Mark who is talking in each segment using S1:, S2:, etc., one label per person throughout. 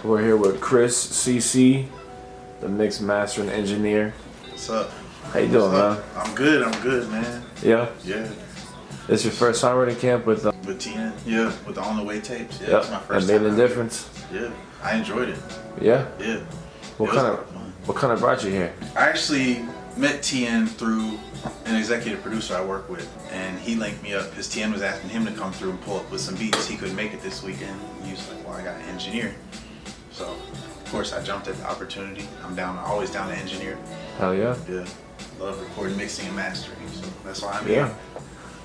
S1: We're here with Chris CC, the mix master and engineer.
S2: What's up?
S1: How you doing, man?
S2: I'm good, man.
S1: Yeah?
S2: Yeah.
S1: This your first time running camp with
S2: With TN? Yeah, with the OTW Tapes. Yeah,
S1: yep.
S2: it's my first
S1: That
S2: time.
S1: made a difference?
S2: Yeah, I enjoyed it.
S1: Yeah?
S2: Yeah.
S1: What kind of brought you here?
S2: I actually met TN through an executive producer I work with, and he linked me up because TN was asking him to come through and pull up with some beats. He couldn't make it this weekend. He was like, well, I got an engineer. So, of course, I jumped at the opportunity. I'm always down to engineer.
S1: Hell yeah.
S2: Yeah. Love recording, mixing, and mastering. So that's why I'm
S1: Yeah.
S2: here.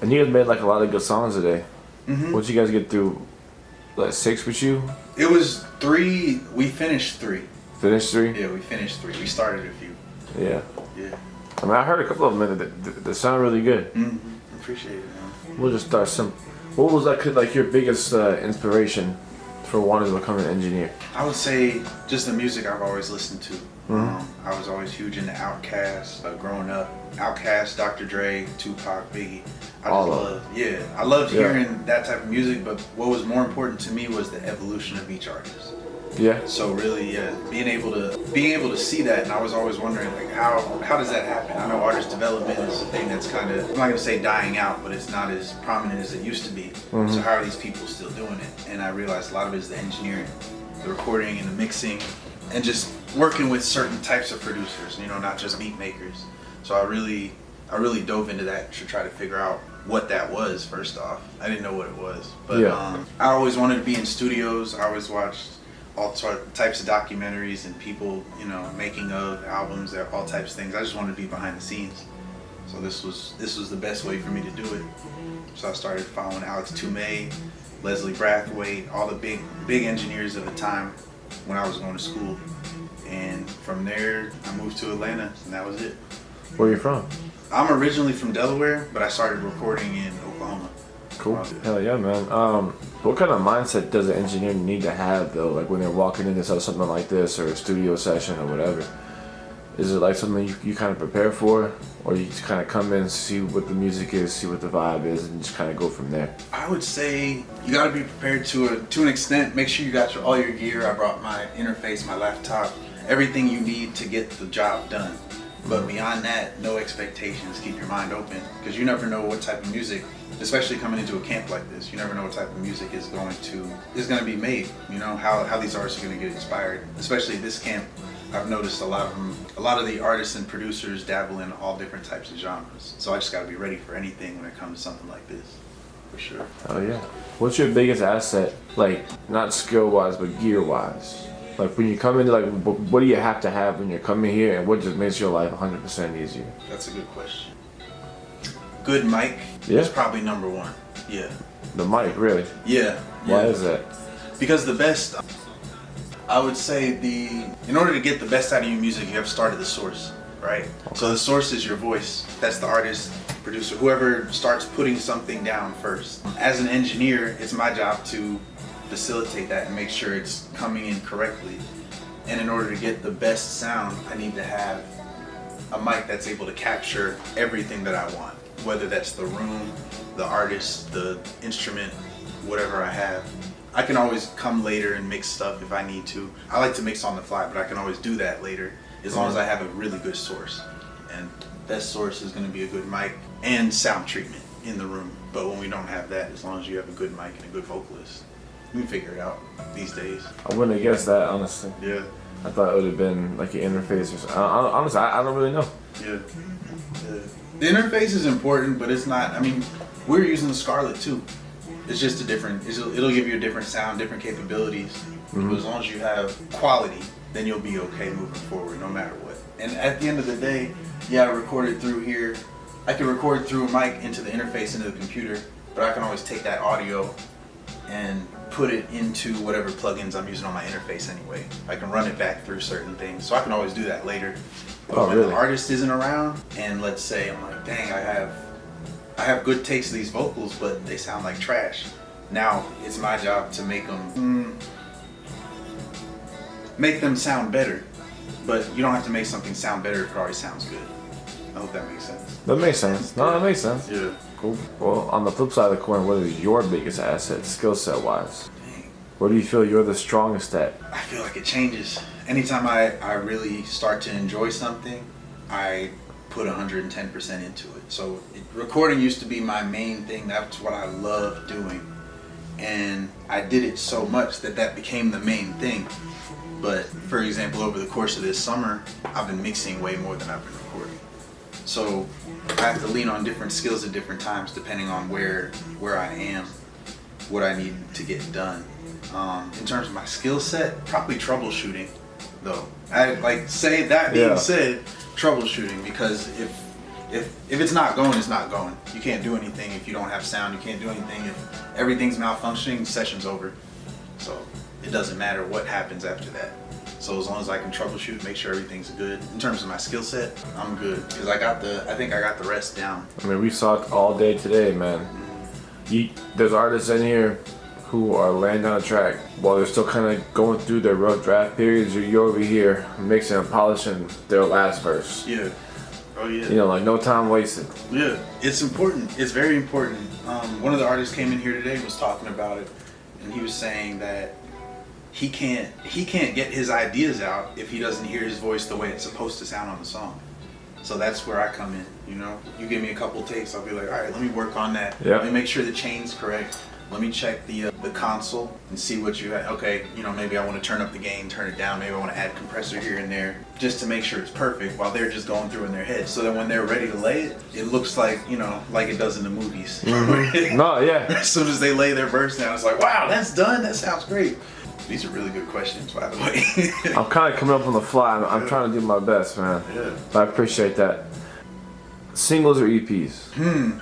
S1: And you guys made like a lot of good songs today.
S2: Mm-hmm.
S1: What'd you guys get through? Like 6 with you?
S2: It was 3. We finished 3.
S1: Finished 3?
S2: Yeah, we finished 3. We started a few.
S1: Yeah.
S2: Yeah.
S1: I mean, I heard a couple of them that sound really good.
S2: Mm-hmm. Appreciate it, man.
S1: We'll just start simple. What was like your biggest inspiration for wanting to become an engineer?
S2: I would say just the music I've always listened to.
S1: Mm-hmm.
S2: I was always huge into Outkast growing up. Outkast, Dr. Dre, Tupac, Biggie. I loved hearing that type of music, but what was more important to me was the evolution of each artist.
S1: Yeah.
S2: So really, being able to see that, and I was always wondering like how does that happen? I know artist development is a thing that's kind of, I'm not gonna say dying out, but it's not as prominent as it used to be.
S1: Mm-hmm.
S2: So how are these people still doing it? And I realized a lot of it is the engineering, the recording and the mixing, and just working with certain types of producers. You know, not just beat makers. So I really dove into that to try to figure out what that was. First off, I didn't know what it was, but
S1: yeah.
S2: I always wanted to be in studios. I always watched all types of documentaries and people, you know, making of albums, all types of things. I just wanted to be behind the scenes. So this was the best way for me to do it. So I started following Alex Toomey, Leslie Brathwaite, all the big engineers of the time when I was going to school. And from there, I moved to Atlanta, and that was it.
S1: Where are you from?
S2: I'm originally from Delaware, but I started recording in Oklahoma.
S1: Cool. Hell yeah, man. What kind of mindset does an engineer need to have, though, like when they're walking into something like this or a studio session or whatever? Is it like something you kind of prepare for, or you just kind of come in, see what the music is, see what the vibe is, and just kind of go from there?
S2: I would say you got to be prepared to an extent. Make sure you got all your gear. I brought my interface, my laptop, everything you need to get the job done. But beyond that, no expectations. Keep your mind open, because you never know what type of music, especially coming into a camp like this, you never know what type of music is going to be made. You know how these artists are going to get inspired. Especially this camp, I've noticed a lot of the artists and producers dabble in all different types of genres. So I just got to be ready for anything when it comes to something like this, for sure.
S1: Oh yeah. What's your biggest asset? Like not skill wise, but gear wise. Like when you come into, like, what do you have to have when you're coming here, and what just makes your life 100% easier?
S2: That's a good question. Good mic
S1: Yeah.
S2: is probably number one. Yeah.
S1: The mic, really?
S2: Yeah.
S1: Why is that?
S2: Because the best, I would say in order to get the best out of your music, you have to start at the source, right? Okay. So the source is your voice. That's the artist, producer, whoever starts putting something down first. As an engineer, it's my job to facilitate that and make sure it's coming in correctly. And in order to get the best sound, I need to have a mic that's able to capture everything that I want, whether that's the room, the artist, the instrument, whatever I have. I can always come later and mix stuff if I need to. I like to mix on the fly, but I can always do that later as long as I have a really good source. And best source is going to be a good mic and sound treatment in the room. But when we don't have that, as long as you have a good mic and a good vocalist, we can figure it out these days.
S1: I wouldn't have guessed that, honestly.
S2: Yeah.
S1: I thought it would have been like an interface or something. Honestly, I don't really know.
S2: Yeah. The interface is important, but it's not. I mean, we're using the Scarlett too. It's just it'll give you a different sound, different capabilities. Mm-hmm. But as long as you have quality, then you'll be okay moving forward, no matter what. And at the end of the day, yeah, I recorded through here. I can record through a mic into the interface, into the computer, but I can always take that audio and put it into whatever plugins I'm using on my interface anyway. I can run it back through certain things, so I can always do that later. But when the artist isn't around, and let's say I'm like, dang, I have good taste of these vocals, but they sound like trash. Now it's my job to make them sound better. But you don't have to make something sound better if it already sounds good. I hope that makes sense.
S1: That makes sense. No, that makes sense.
S2: Yeah.
S1: Cool. Well, on the flip side of the coin, what is your biggest asset, skill set wise?
S2: Dang.
S1: Where do you feel you're the strongest at?
S2: I feel like it changes. Anytime I really start to enjoy something, I put 110% into it. So recording used to be my main thing. That's what I love doing. And I did it so much that became the main thing. But for example, over the course of this summer, I've been mixing way more than I've been recording. So I have to lean on different skills at different times depending on where I am, what I need to get done. In terms of my skill set, probably troubleshooting though. I like say that being said, troubleshooting, because if it's not going, it's not going. You can't do anything if you don't have sound. You can't do anything if everything's malfunctioning, session's over. So it doesn't matter what happens after that. So as long as I can troubleshoot, make sure everything's good. In terms of my skill set, I'm good because I think I got the rest down.
S1: I mean, we talked all day today, man. There's artists in here who are laying down a track while they're still kind of going through their rough draft periods. You're over here mixing and polishing their last verse.
S2: Yeah. Oh yeah.
S1: You know, like no time wasted.
S2: Yeah, it's important. It's very important. One of the artists came in here today and was talking about it, and he was saying that he can't get his ideas out if he doesn't hear his voice the way it's supposed to sound on the song. So that's where I come in. You know, you give me a couple takes, I'll be like, all right, let me work on that. Let me make sure the chain's correct. Let me check the console and see what you have. Okay, you know, maybe I want to turn up the gain, turn it down. Maybe I want to add compressor here and there, just to make sure it's perfect while they're just going through in their head. So that when they're ready to lay it, it looks like, you know, like it does in the movies.
S1: No, yeah.
S2: As soon as they lay their verse down, it's like, wow, that's done. That sounds great. These are really good questions, by the way.
S1: I'm kind of coming up on the fly. I'm trying to do my best, man.
S2: Yeah.
S1: But I appreciate that. Singles or EPs?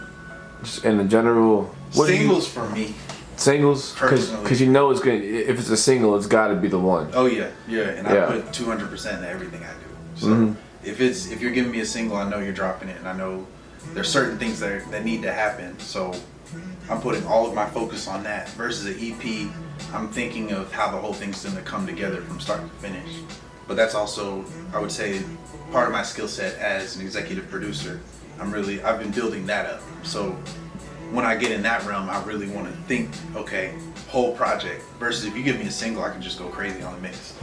S1: Just in the general.
S2: Singles for me.
S1: Singles? Because you know it's going to, if it's a single, it's got to be the one.
S2: Oh, yeah. Yeah. And I put 200% into everything I do. So if you're giving me a single, I know you're dropping it. And I know there's certain things that need to happen. So I'm putting all of my focus on that. Versus an EP, I'm thinking of how the whole thing's going to come together from start to finish. But that's also, I would say, part of my skill set as an executive producer. I've been building that up. So when I get in that realm, I really want to think, okay, whole project. Versus if you give me a single, I can just go crazy on the mix.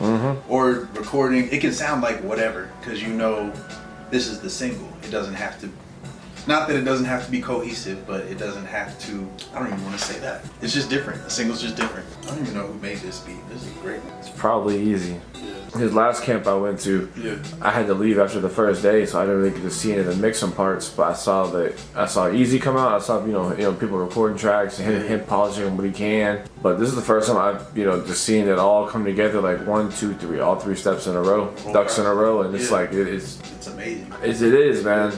S2: Or recording, it can sound like whatever, because you know this is the single. It doesn't have to, not that it doesn't have to be cohesive, but it doesn't have to, I don't even want to say that. It's just different. The single's just different. I don't even know who made this beat. This is a great one.
S1: It's probably easy. His last camp I went to,
S2: Yeah.
S1: I had to leave after the first day, so I didn't really get to see any of the mixing parts. But I saw Easy come out. I saw you know people recording tracks and him polishing what he can. But this is the first time I've just seeing it all come together, like 1, 2, 3, all 3 steps in a row, ducks in a row, and it's like it's
S2: amazing.
S1: It is, man.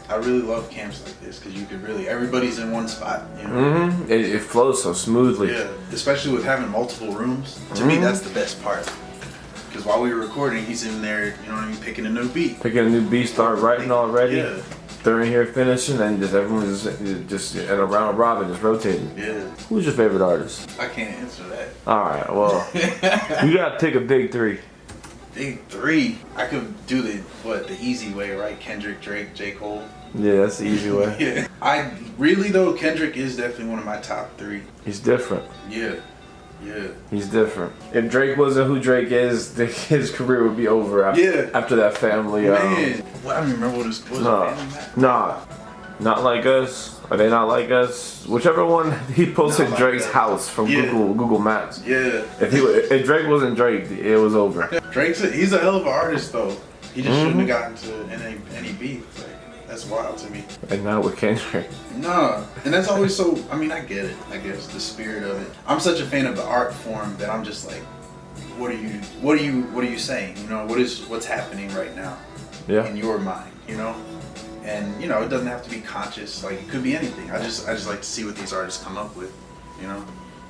S2: I really love camps like this because you could really, everybody's in one spot, you know?
S1: It flows so smoothly.
S2: Yeah, especially with having multiple rooms. To me, that's the best part. Because while we were recording, he's in there, you know what I mean, picking a new beat.
S1: Start writing already.
S2: Yeah.
S1: They're in here finishing, and everyone's just in a round robin, just rotating.
S2: Yeah.
S1: Who's your favorite artist?
S2: I can't answer that.
S1: All right, well, you gotta pick a big 3.
S2: Big 3. I could do the easy way, right? Kendrick, Drake, J. Cole.
S1: Yeah, that's the easy way.
S2: Yeah. I really though, Kendrick is definitely one of my top 3.
S1: He's different.
S2: Yeah. Yeah.
S1: He's different. If Drake wasn't who Drake is, his career would be over after that family.
S2: Man. I don't even remember what his family was.
S1: Nah. Not Like Us. Are They Not Like Us? Whichever one he posted Drake's house from Google Maps.
S2: Yeah.
S1: If Drake wasn't Drake, it was over.
S2: He's a hell of an artist though. He just shouldn't have gotten to any beef. Like, that's wild to me.
S1: And not with Kendrick.
S2: No, and that's always so. I mean, I get it. I guess the spirit of it. I'm such a fan of the art form that I'm just like, what are you saying? You know, what's happening right now?
S1: Yeah.
S2: In your mind, you know. And you know, it doesn't have to be conscious. Like it could be anything. I just like to see what these artists come up with, you know,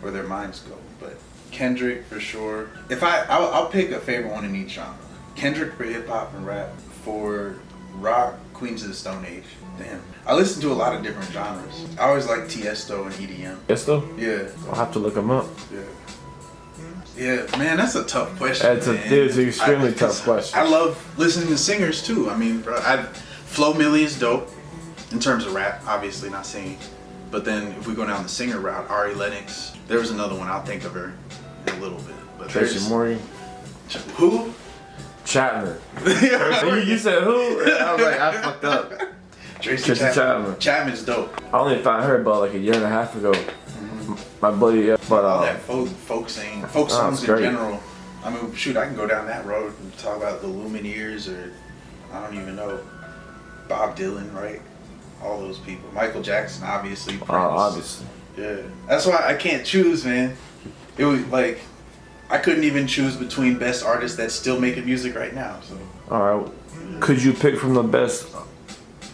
S2: where their minds go. But Kendrick for sure. If I'll pick a favorite one in each genre. Kendrick for hip hop and rap. For rock, Queens of the Stone Age. Damn. I listen to a lot of different genres. I always like Tiesto and EDM.
S1: Tiesto?
S2: Yeah.
S1: I'll have to look him up.
S2: Yeah. Yeah, man, that's a tough question.
S1: It's an extremely tough question.
S2: I love listening to singers too. I mean, bro, Flo Milli is dope in terms of rap, obviously not singing. But then if we go down the singer route, Ari Lennox. There was another one, I'll think of her. a little bit. But
S1: Tracy Morgan.
S2: Who?
S1: Chapman. You said who? I was like, I fucked up.
S2: Tracy Chapman. Chapman's dope.
S1: I only found her about like a year and a half ago. My buddy, but
S2: all that folk songs in general. I mean, shoot, I can go down that road and talk about the Lumineers, or I don't even know, Bob Dylan, right? All those people. Michael Jackson, obviously. Prince.
S1: Obviously.
S2: Yeah, that's why I can't choose, man. It was like I couldn't even choose between best artists that's still making music right now. So.
S1: All right, could you pick from the best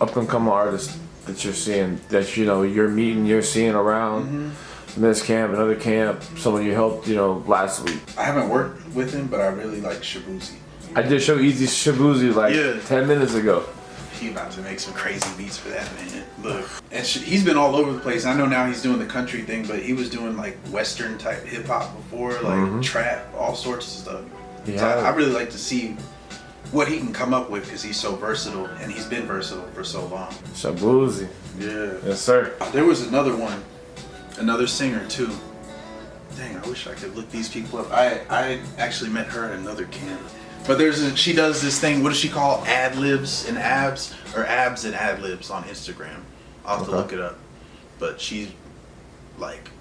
S1: up and coming artists that you're seeing, that you're meeting, you're seeing around this camp, another camp, someone you helped last week?
S2: I haven't worked with him, but I really like Shabuzi.
S1: I did show Easy Shabuzi 10 minutes ago.
S2: He about to make some crazy beats for that, man. Look, and he's been all over the place. I know now he's doing the country thing, but he was doing like Western type hip hop before, like trap, all sorts of stuff. Yeah. So I really like to see what he can come up with, because he's so versatile, and he's been versatile for so long.
S1: Shabuzi.
S2: Yeah.
S1: Yes, sir.
S2: There was another singer too. Dang, I wish I could look these people up. I actually met her at another camp. But she does this thing, what does she call ad-libs and abs? Or abs and ad-libs on Instagram. I'll have to look it up. But she's like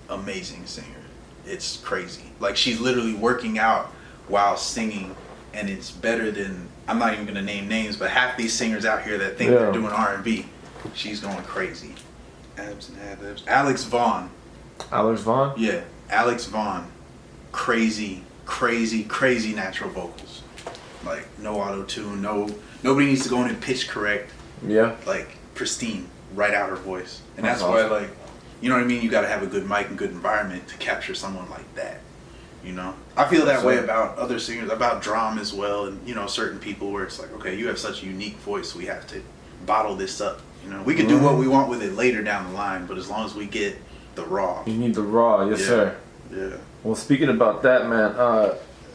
S2: amazing singer. It's crazy. Like, she's literally working out while singing, and it's better than, I'm not even gonna name names, but half these singers out here that think they're doing R&B, she's going crazy. Abs and ad-libs. Alex Vaughn.
S1: Alex Vaughn?
S2: Yeah, Alex Vaughn. Crazy natural vocals. Like, no auto-tune, nobody needs to go in and pitch correct.
S1: Yeah.
S2: Like, pristine, right out her voice. And that's why, like, you know what I mean? You gotta have a good mic and good environment to capture someone like that. I feel that way about other singers, about Drum as well, and certain people where it's like, okay, you have such a unique voice, we have to bottle this up. We can do what we want with it later down the line, but as long as we get the raw.
S1: You need the raw, yes sir.
S2: Yeah.
S1: Well, speaking about that, man,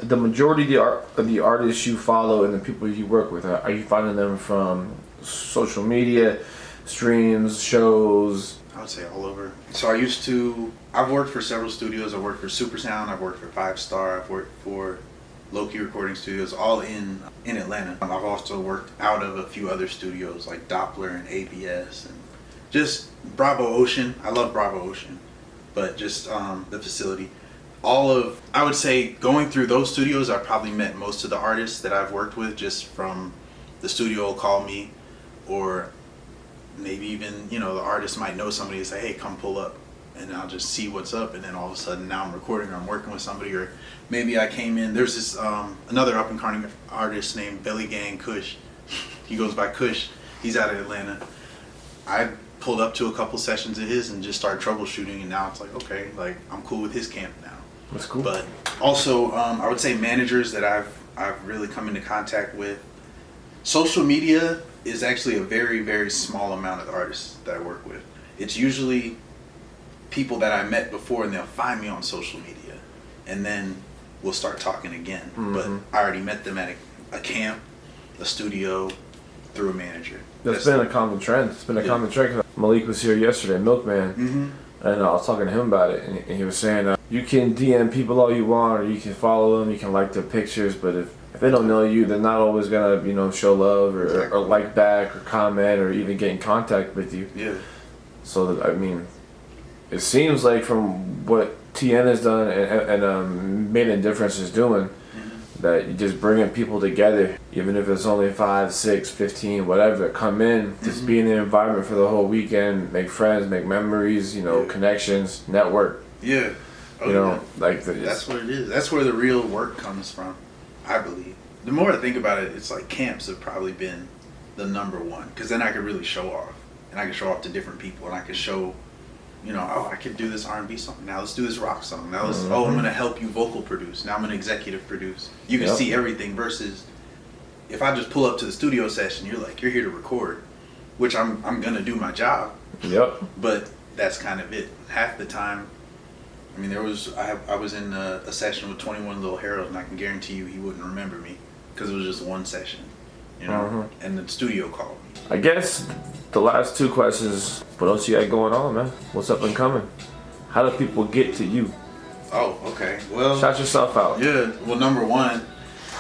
S1: the majority of the artists you follow and the people you work with, are you finding them from social media, streams, shows?
S2: I would say all over. So I've worked for several studios. I've worked for Supersound, I've worked for 5 Star, I've worked for Loki Recording Studios, all in Atlanta. I've also worked out of a few other studios like Doppler and ABS, and just Bravo Ocean. I love Bravo Ocean, but just the facility. I would say going through those studios, I probably met most of the artists that I've worked with just from the studio will call me, or maybe even, the artist might know somebody and say, hey, come pull up, and I'll just see what's up, and then all of a sudden now I'm recording or I'm working with somebody, or maybe I came in, there's this another up and coming artist named Belly Gang Kush. He goes by Kush. He's out of Atlanta. I pulled up to a couple sessions of his and just started troubleshooting, and now it's like, okay, like I'm cool with his camp now.
S1: That's cool.
S2: But also, I would say managers that I've really come into contact with. Social media is actually a very, very small amount of the artists that I work with. It's usually people that I met before, and they'll find me on social media, and then we'll start talking again. But I already met them at a camp, a studio, through a manager.
S1: That's been a common trend. It's been a common trend. Malik was here yesterday, Milkman, and I was talking to him about it, and he was saying, you can DM people all you want, or you can follow them, you can like their pictures, but if they don't know you, they're not always gonna show love or like back or comment or even get in contact with you.
S2: Yeah.
S1: So I mean, it seems like from what TN has done and Made a Difference is doing, that you're just bringing people together, even if it's only 5, 6, 15, whatever. Come in, just be in the environment for the whole weekend, make friends, make memories, connections, network.
S2: Yeah.
S1: That's
S2: what it is. That's where the real work comes from, I believe. The more I think about it, it's like camps have probably been the number one, because then I could really show off, and I could show off to different people, and I could show, I could do this R&B song. Now let's do this rock song. Now I'm going to help you vocal produce. Now I'm going to executive produce. You can see everything, versus if I just pull up to the studio session, you're here to record, which I'm going to do my job.
S1: Yep.
S2: But that's kind of it. Half the time, I mean, I was in a session with 21 Little Harold, and I can guarantee you he wouldn't remember me, because it was just one session, and the studio called me.
S1: I guess the last 2 questions, what else you got going on, man? What's up and coming? How do people get to you?
S2: Oh, okay. Well,
S1: Shout yourself out.
S2: yeah. Well, number one,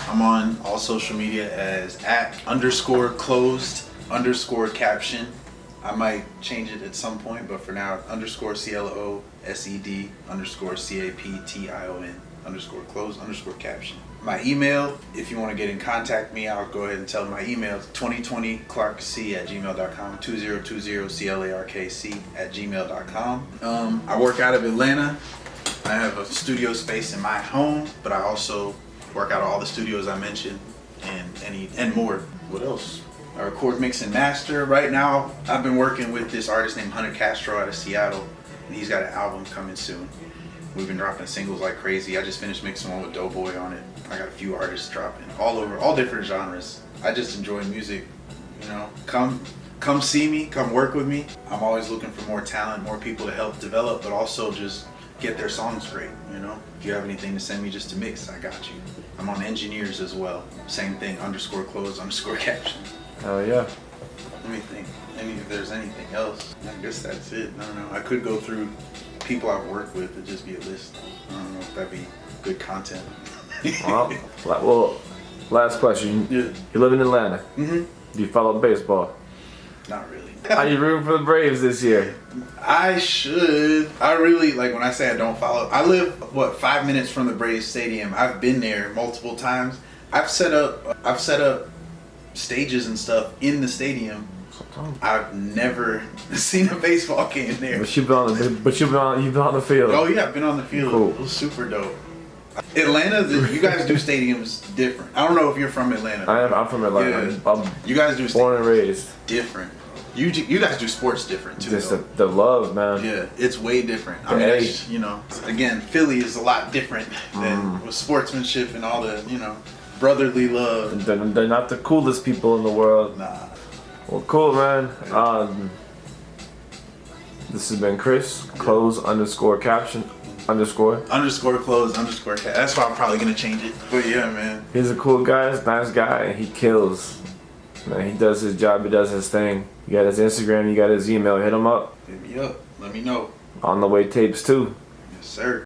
S2: I'm on all social media as @_closed_caption. I might change it at some point, but for now, _CLOSED_CAPTION_closed_caption. My email, if you want to get in contact with me, I'll go ahead and tell my email. 2020clarkc@gmail.com, 2020clarkc@gmail.com. I work out of Atlanta. I have a studio space in my home, but I also work out of all the studios I mentioned and more. What else? I record, mix, and master. Right now, I've been working with this artist named Hunter Castro out of Seattle, and he's got an album coming soon. We've been dropping singles like crazy. I just finished mixing one with Doughboy on it. I got a few artists dropping all over, all different genres. I just enjoy music, you know. Come see me, come work with me. I'm always looking for more talent, more people to help develop, but also just get their songs great, you know. If you have anything to send me just to mix, I got you. I'm on engineers as well. Same thing, _closed_caption.
S1: Hell yeah.
S2: Let me think. If there's anything else, I guess that's it. I don't know. I could go through people I've worked with. It'd just be a list. I don't know if that'd be good content.
S1: Well, last question.
S2: Yeah.
S1: You live in Atlanta.
S2: Mm-hmm.
S1: Do you follow baseball?
S2: Not really.
S1: Are you rooting for the Braves this year?
S2: I should. I really, like, when I say I don't follow, I live 5 minutes from the Braves Stadium. I've been there multiple times. I've set up stages and stuff in the stadium. I've never seen a baseball game there.
S1: But you've been on the field.
S2: Oh yeah, I've been on the field.
S1: Cool.
S2: It was super dope. Atlanta, you guys do stadiums different. I don't know if you're from Atlanta.
S1: I'm from Atlanta.
S2: Yeah. You guys do
S1: born and raised.
S2: Different. You guys do sports different too.
S1: Just the love, man.
S2: Yeah, it's way different. I mean, you know, again, Philly is a lot different than with sportsmanship and all the, you know, brotherly love.
S1: They're not the coolest people in the world.
S2: Nah.
S1: Well, cool, man. This has been Chris. _caption_.
S2: _closed_caption. That's why I'm probably gonna change it. But yeah, man.
S1: He's a cool guy. He's a nice guy, and he kills. Man, he does his job. He does his thing. You got his Instagram. You got his email. Hit him up.
S2: Hit me up. Let me know.
S1: On the way tapes too.
S2: Yes, sir.